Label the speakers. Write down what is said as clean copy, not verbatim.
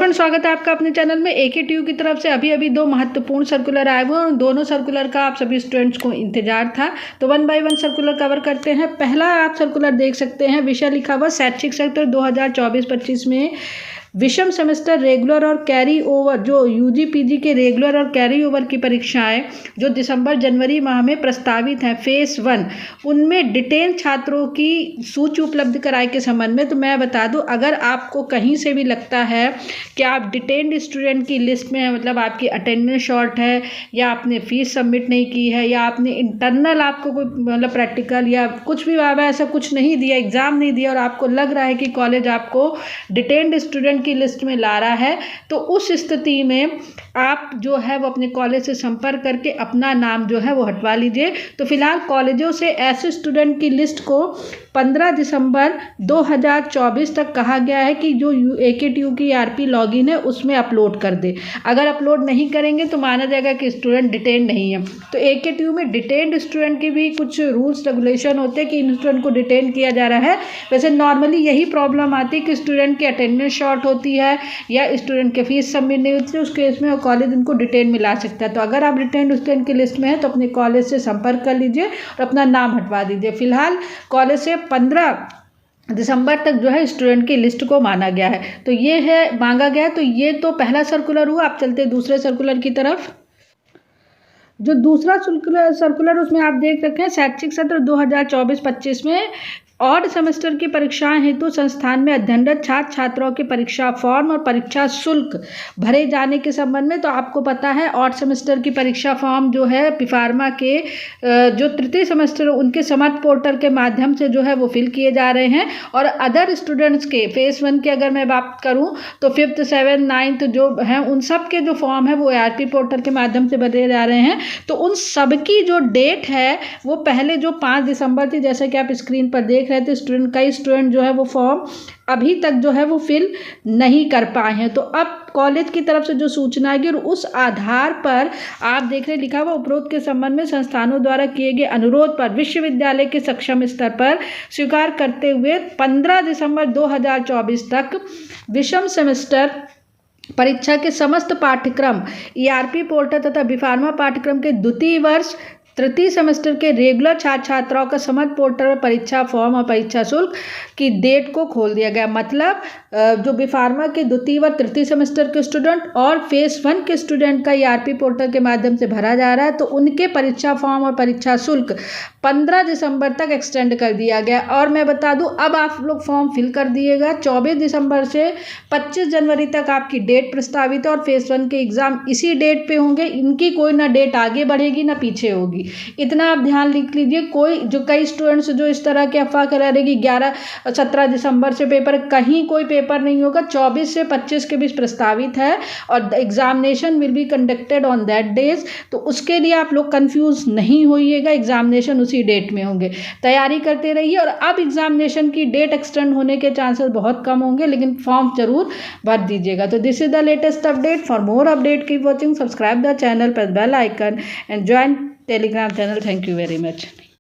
Speaker 1: Friends, स्वागत है आपका अपने चैनल में। AKTU की तरफ से अभी दो महत्वपूर्ण सर्कुलर आए हुए हैं और दोनों सर्कुलर का आप सभी स्टूडेंट्स को इंतजार था। तो 1 बाय 1 सर्कुलर कवर करते हैं। पहला आप सर्कुलर देख सकते हैं, विषय लिखा हुआ शैक्षिक सत्र 2024-25 में विषम सेमेस्टर रेगुलर और कैरी ओवर, जो UG PG के रेगुलर और कैरी ओवर की परीक्षाएं जो दिसंबर जनवरी माह में प्रस्तावित हैं फेज़ 1, उनमें डिटेन छात्रों की सूची उपलब्ध कराए के संबंध में। तो मैं बता दूं, अगर आपको कहीं से भी लगता है कि आप डिटेन्ड स्टूडेंट की लिस्ट में हैं, मतलब आपकी अटेंडेंस शॉर्ट है या आपने फीस सबमिट नहीं की है या आपने इंटरनल आपको कोई मतलब प्रैक्टिकल या कुछ भी ऐसा कुछ नहीं दिया, एग्ज़ाम नहीं दिया और आपको लग रहा है कि कॉलेज आपको डिटेन्ड स्टूडेंट की लिस्ट में ला रहा है, तो उस स्थिति में आप जो है वो अपने कॉलेज से संपर्क करके अपना नाम जो है वो हटवा लीजिए। तो फिलहाल कॉलेजों से ऐसे स्टूडेंट की लिस्ट को 15 दिसंबर 2024 तक कहा गया है कि जो AKTU की ERP लॉगिन है उसमें अपलोड कर दे। अगर अपलोड नहीं करेंगे तो माना जाएगा कि स्टूडेंट डिटेन नहीं है। तो AKTU में डिटेन्ड स्टूडेंट की भी कुछ रूल्स रेगुलेशन होते हैं कि इन स्टूडेंट को डिटेन किया जा रहा है। वैसे नॉर्मली यही प्रॉब्लम आती है कि स्टूडेंट की अटेंडेंस शॉर्ट होती है या स्टूडेंट की फीस सबमिट नहीं होती है, उस केस में कॉलेज उनको डिटेन मिला सकता है। तो अगर आप डिटेन्ड स्टूडेंट की लिस्ट में हैं तो अपने कॉलेज से संपर्क कर लीजिए और अपना नाम हटवा दीजिए। फिलहाल कॉलेज से 15 दिसंबर तक जो है स्टूडेंट की लिस्ट को माना गया है, तो ये है मांगा गया है। तो ये तो पहला सर्कुलर हुआ। आप चलते दूसरे सर्कुलर की तरफ। जो दूसरा सर्कुलर उसमें आप देख रखे हैं शैक्षिक सत्र 2024-25 में ऑड सेमेस्टर की परीक्षाएं हेतु संस्थान में अध्ययनरत छात्र छात्राओं के परीक्षा फॉर्म और परीक्षा शुल्क भरे जाने के संबंध में। तो आपको पता है ऑड सेमेस्टर की परीक्षा फॉर्म जो है पिफार्मा के जो तृतीय सेमेस्टर उनके समर्थ पोर्टल के माध्यम से जो है वो फिल किए जा रहे हैं। और अदर स्टूडेंट्स के फेज़ 1 की अगर मैं बात करूं तो 5th 7th 9th जो हैं उन सब के जो फॉर्म है वो ARP पोर्टल के माध्यम से भरे जा रहे हैं। तो उन सबकी जो डेट है वो पहले जो 5 दिसंबर थी, जैसे कि आप स्क्रीन पर देख रहे थे, कई स्टूडेंट जो है वो फॉर्म अभी तक जो है वो फिल नहीं कर पाए हैं। तो अब कॉलेज की तरफ से जो सूचना आएगी और उस आधार पर आप देख रहे लिखा हुआ उपरोक्त के संबंध में संस्थानों द्वारा किए गए अनुरोध पर विश्वविद्यालय के सक्षम स्तर पर स्वीकार करते हुए 15 दिसंबर 2024 तक विषम सेमेस्टर परीक्षा के समस्त पाठ्यक्रम ERP पोर्टल तथा बिफार्मा पाठ्यक्रम के द्वितीय वर्ष तृतीय सेमेस्टर के रेगुलर छात्र छात्राओं का समर्थ पोर्टल पर परीक्षा फॉर्म और परीक्षा शुल्क की डेट को खोल दिया गया। मतलब जो बिफार्मा के द्वितीय व तृतीय सेमेस्टर के स्टूडेंट और फेज़ 1 के स्टूडेंट का ERP पोर्टल के माध्यम से भरा जा रहा है, तो उनके परीक्षा फॉर्म और परीक्षा शुल्क 15 दिसंबर तक एक्सटेंड कर दिया गया। और मैं बता दूं, अब आप लोग फॉर्म फिल कर दिएगा। 24 दिसंबर से 25 जनवरी तक आपकी डेट प्रस्तावित है और फेज़ 1 के एग्ज़ाम इसी डेट पे होंगे। इनकी कोई ना डेट आगे बढ़ेगी ना पीछे होगी, इतना आप ध्यान लिख लीजिए। कई स्टूडेंट्स जो इस तरह के अफवाह करा रहे कि 17 दिसंबर से पेपर, कहीं कोई पेपर नहीं होगा। 24 से 25 के बीच प्रस्तावित है और examination will be conducted on that days. तो उसके लिए आप लोग कंफ्यूज नहीं होइएगा, एग्जामिनेशन उसी डेट में होंगे। तैयारी करते रहिए। और अब एग्जामिनेशन की डेट एक्सटेंड होने के चांसेस बहुत कम होंगे, लेकिन फॉर्म जरूर भर दीजिएगा। तो this is the latest update. For more update keep watching, subscribe the channel, press bell icon and join Telegram channel. Thank you very much.